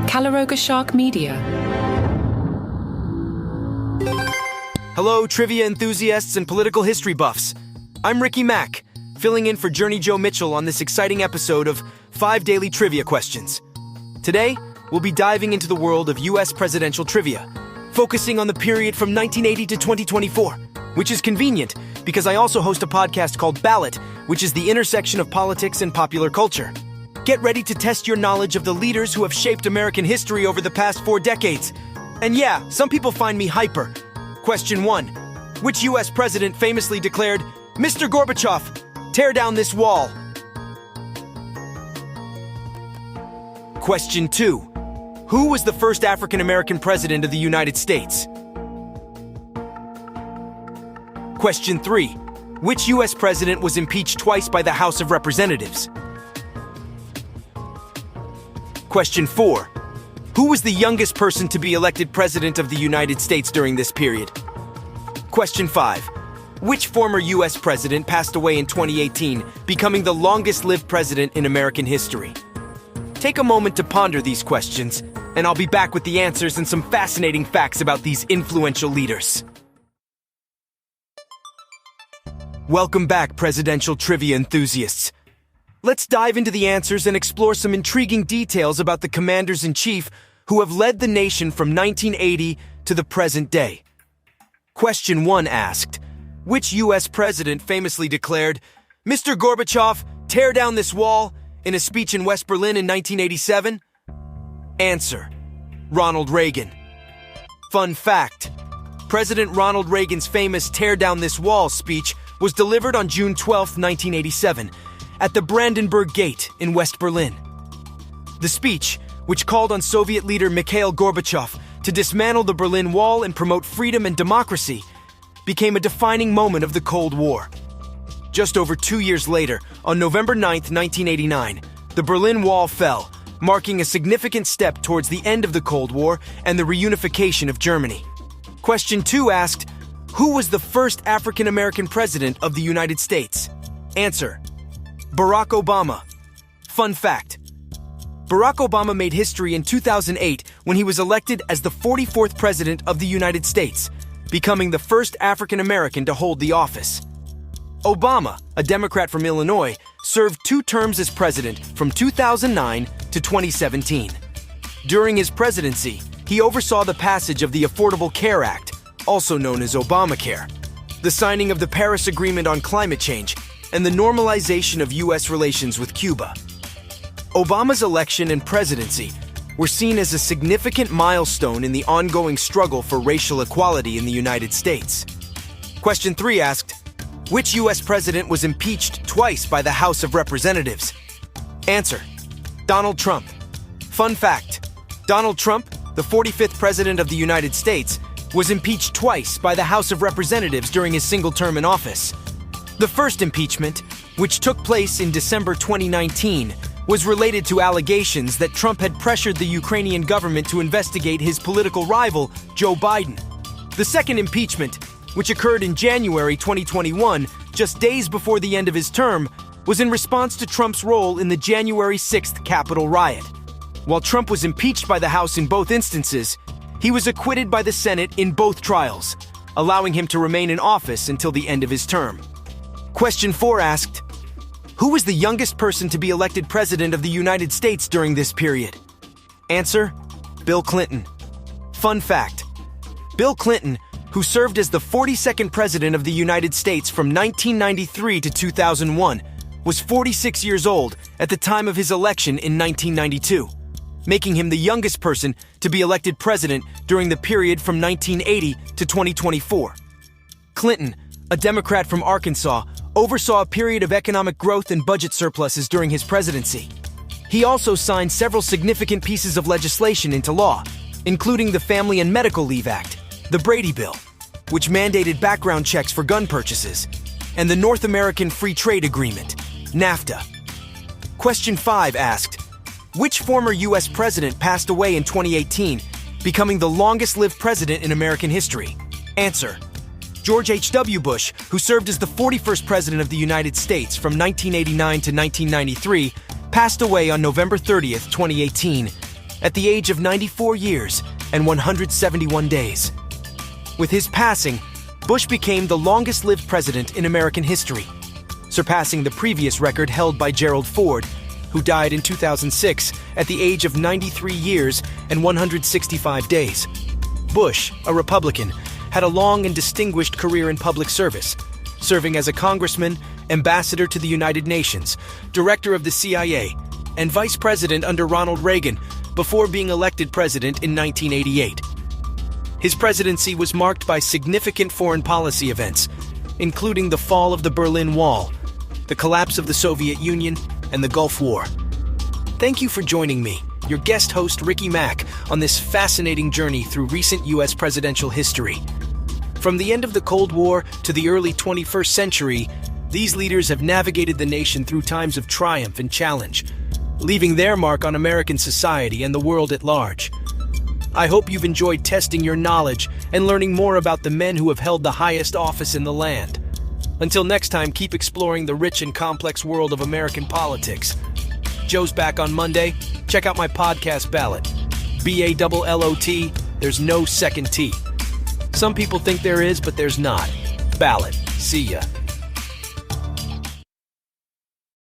Gorbachev Media. Hello, trivia enthusiasts and political history buffs. I'm Ricky Mack, filling in for Journey Joe Mitchell on this exciting episode of 5 Daily Trivia Questions. Today, we'll be diving into the world of U.S. presidential trivia, focusing on the period from 1980 to 2024, which is convenient because I also host a podcast called Ballot, which is the intersection of politics and popular culture. Get ready to test your knowledge of the leaders who have shaped American history over the past 4 decades. And yeah, some people find me hyper. Question 1. Which U.S. president famously declared, "Mr. Gorbachev, tear down this wall"? Question 2. Who was the first African-American president of the United States? Question 3. Which U.S. president was impeached twice by the House of Representatives? Question 4. Who was the youngest person to be elected president of the United States during this period? Question 5. Which former U.S. president passed away in 2018, becoming the longest-lived president in American history? Take a moment to ponder these questions, and I'll be back with the answers and some fascinating facts about these influential leaders. Welcome back, presidential trivia enthusiasts. Let's dive into the answers and explore some intriguing details about the commanders-in-chief who have led the nation from 1980 to the present day. Question 1 asked, which U.S. president famously declared, "Mr. Gorbachev, tear down this wall," in a speech in West Berlin in 1987? Answer: Ronald Reagan. Fun fact: President Ronald Reagan's famous "Tear Down This Wall" speech was delivered on June 12, 1987, at the Brandenburg Gate in West Berlin. The speech, which called on Soviet leader Mikhail Gorbachev to dismantle the Berlin Wall and promote freedom and democracy, became a defining moment of the Cold War. Just over 2 years later, on November 9, 1989, the Berlin Wall fell, marking a significant step towards the end of the Cold War and the reunification of Germany. Question 2 asked, who was the first African-American president of the United States? Answer: Barack Obama. Fun fact: Barack Obama made history in 2008 when he was elected as the 44th president of the United States, becoming the first African-American to hold the office. Obama, a Democrat from Illinois, served 2 terms as president from 2009 to 2017. During his presidency, he oversaw the passage of the Affordable Care Act, also known as Obamacare, the signing of the Paris Agreement on climate change, and the normalization of U.S. relations with Cuba. Obama's election and presidency were seen as a significant milestone in the ongoing struggle for racial equality in the United States. Question 3 asked, which U.S. president was impeached twice by the House of Representatives? Answer: Donald Trump. Fun fact: Donald Trump, the 45th president of the United States, was impeached twice by the House of Representatives during his single term in office. The first impeachment, which took place in December 2019, was related to allegations that Trump had pressured the Ukrainian government to investigate his political rival, Joe Biden. The second impeachment, which occurred in January 2021, just days before the end of his term, was in response to Trump's role in the January 6th Capitol riot. While Trump was impeached by the House in both instances, he was acquitted by the Senate in both trials, allowing him to remain in office until the end of his term. Question 4 asked, who was the youngest person to be elected president of the United States during this period? Answer: Bill Clinton. Fun fact: Bill Clinton, who served as the 42nd president of the United States from 1993 to 2001, was 46 years old at the time of his election in 1992, making him the youngest person to be elected president during the period from 1980 to 2024. Clinton, a Democrat from Arkansas, oversaw a period of economic growth and budget surpluses during his presidency. He also signed several significant pieces of legislation into law, including the Family and Medical Leave Act, the Brady Bill, which mandated background checks for gun purchases, and the North American Free Trade Agreement, NAFTA. Question 5 asked, which former U.S. president passed away in 2018, becoming the longest-lived president in American history? Answer: George H.W. Bush, who served as the 41st President of the United States from 1989 to 1993, passed away on November 30th, 2018, at the age of 94 years and 171 days. With his passing, Bush became the longest-lived president in American history, surpassing the previous record held by Gerald Ford, who died in 2006 at the age of 93 years and 165 days. Bush, a Republican, had a long and distinguished career in public service, serving as a congressman, ambassador to the United Nations, director of the CIA, and vice president under Ronald Reagan before being elected president in 1988. His presidency was marked by significant foreign policy events, including the fall of the Berlin Wall, the collapse of the Soviet Union, and the Gulf War. Thank you for joining me, your guest host Ricky Mack, on this fascinating journey through recent U.S. presidential history. From the end of the Cold War to the early 21st century, these leaders have navigated the nation through times of triumph and challenge, leaving their mark on American society and the world at large. I hope you've enjoyed testing your knowledge and learning more about the men who have held the highest office in the land. Until next time, keep exploring the rich and complex world of American politics. Joe's back on Monday. Check out my podcast, Ballot. B-A-L-L-O-T. There's no second T. Some people think there is, but there's not. Ballot. See ya.